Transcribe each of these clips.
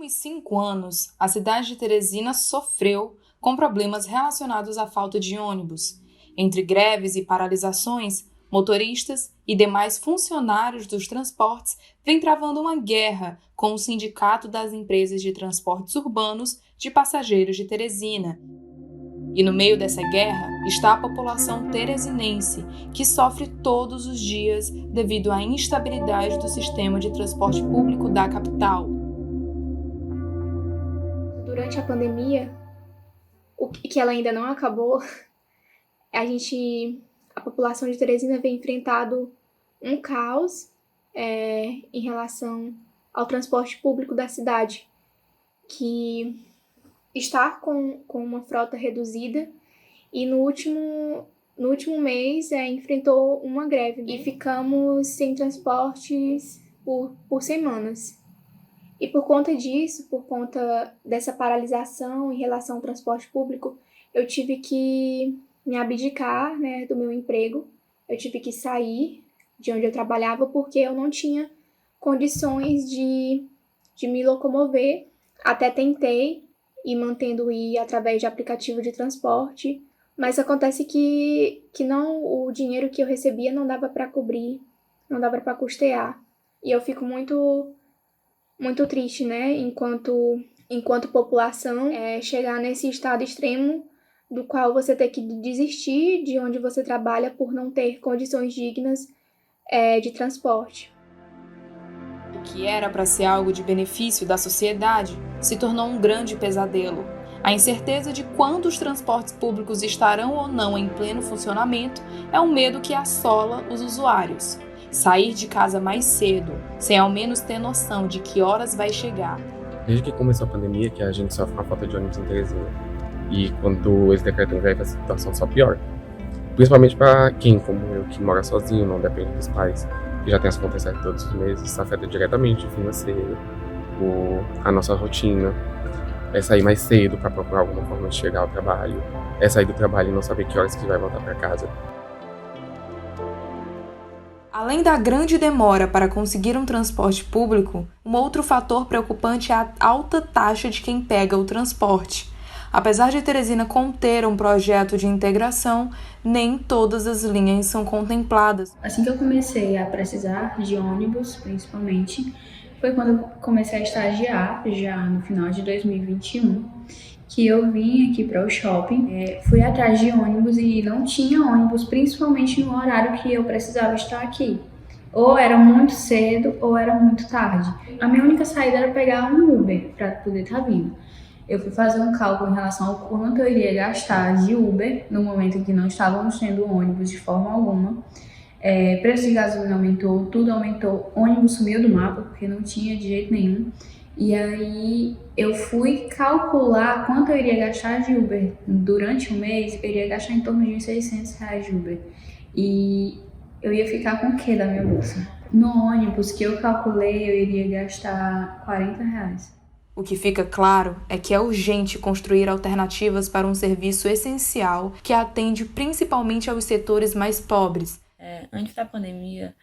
últimos 5 anos, a cidade de Teresina sofreu com problemas relacionados à falta de ônibus. Entre greves e paralisações, motoristas e demais funcionários dos transportes vêm travando uma guerra com o Sindicato das Empresas de Transportes Urbanos de Passageiros de Teresina. E no meio dessa guerra está a população teresinense, que sofre todos os dias devido à instabilidade do sistema de transporte público da capital. Durante a pandemia, que ela ainda não acabou, a população de Teresina vem enfrentando um caos em relação ao transporte público da cidade, que está com uma frota reduzida e no último mês enfrentou uma greve e ficamos sem transportes por semanas. E por conta disso, por conta dessa paralisação em relação ao transporte público, eu tive que me abdicar, do meu emprego. Eu tive que sair de onde eu trabalhava porque eu não tinha condições de me locomover. Até tentei ir mantendo ir através de aplicativo de transporte, mas acontece que não, o dinheiro que eu recebia não dava para cobrir, não dava para custear. E eu fico muito triste, enquanto população, chegar nesse estado extremo do qual você ter que desistir de onde você trabalha por não ter condições dignas de transporte. O que era para ser algo de benefício da sociedade se tornou um grande pesadelo. A incerteza de quando os transportes públicos estarão ou não em pleno funcionamento é um medo que assola os usuários. Sair de casa mais cedo, sem ao menos ter noção de que horas vai chegar. Desde que começou a pandemia, que a gente sofre com a falta de ônibus em Teresina. E quando esse decreto em greve, a situação só piora. Principalmente para quem, como eu, que mora sozinho, não depende dos pais, que já tem as contas certas todos os meses, isso afeta diretamente o financeiro, a nossa rotina. É sair mais cedo para procurar alguma forma de chegar ao trabalho. É sair do trabalho e não saber que horas que vai voltar para casa. Além da grande demora para conseguir um transporte público, um outro fator preocupante é a alta taxa de quem pega o transporte. Apesar de Teresina conter um projeto de integração, nem todas as linhas são contempladas. Assim que eu comecei a precisar de ônibus, principalmente, foi quando eu comecei a estagiar, já no final de 2021, que eu vim aqui para o shopping, fui atrás de ônibus e não tinha ônibus, principalmente no horário que eu precisava estar aqui. Ou era muito cedo ou era muito tarde. A minha única saída era pegar um Uber para poder estar vindo. Eu fui fazer um cálculo em relação ao quanto eu iria gastar de Uber no momento em que não estávamos tendo ônibus de forma alguma. Preço de gasolina aumentou, tudo aumentou, ônibus sumiu do mapa porque não tinha de jeito nenhum. E aí eu fui calcular quanto eu iria gastar de Uber durante o mês. Eu iria gastar em torno de uns R$600 de Uber. E eu ia ficar com o que da minha bolsa? No ônibus que eu calculei, eu iria gastar R$40. O que fica claro é que é urgente construir alternativas para um serviço essencial que atende principalmente aos setores mais pobres. Antes da pandemia,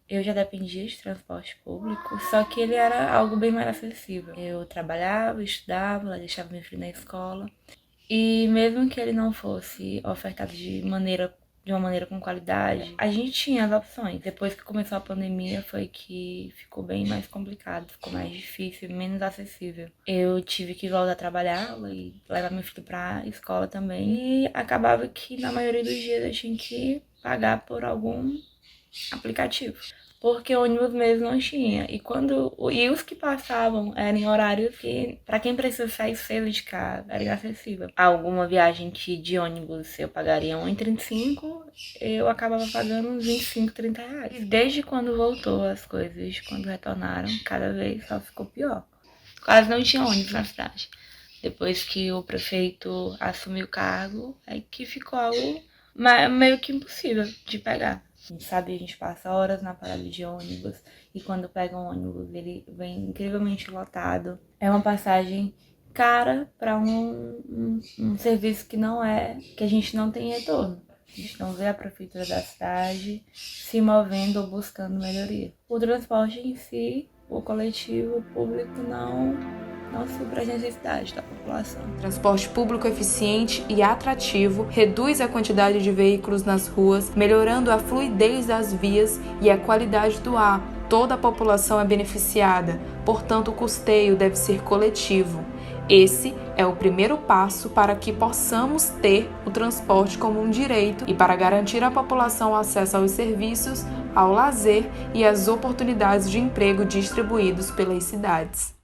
eu já dependia de transporte público, só que ele era algo bem mais acessível. Eu trabalhava, estudava, deixava meu filho na escola, e mesmo que ele não fosse ofertado de uma maneira com qualidade, a gente tinha as opções. Depois que começou a pandemia foi que ficou bem mais complicado, ficou mais difícil, menos acessível. Eu tive que voltar a trabalhar e levar meu filho pra escola também, e acabava que na maioria dos dias eu tinha que pagar por algum aplicativo, porque ônibus mesmo não tinha. E os que passavam eram em horários que, para quem precisa sair cedo de casa, era inacessível. Alguma viagem que de ônibus eu pagaria R$1,35, eu acabava pagando uns R$25, R$30. Desde quando voltou as coisas, quando retornaram, cada vez só ficou pior. Quase não tinha ônibus na cidade. Depois que o prefeito assumiu o cargo, é que ficou algo meio que impossível de pegar. A gente passa horas na parada de ônibus e quando pega um ônibus ele vem incrivelmente lotado. É uma passagem cara para um serviço que a gente não tem retorno. A gente não vê a prefeitura da cidade se movendo ou buscando melhoria. O transporte em si, o coletivo público não supra as necessidades da população. Transporte público eficiente e atrativo reduz a quantidade de veículos nas ruas, melhorando a fluidez das vias e a qualidade do ar. Toda a população é beneficiada, portanto o custeio deve ser coletivo. Esse é o primeiro passo para que possamos ter o transporte como um direito e para garantir à população acesso aos serviços, ao lazer e às oportunidades de emprego distribuídos pelas cidades.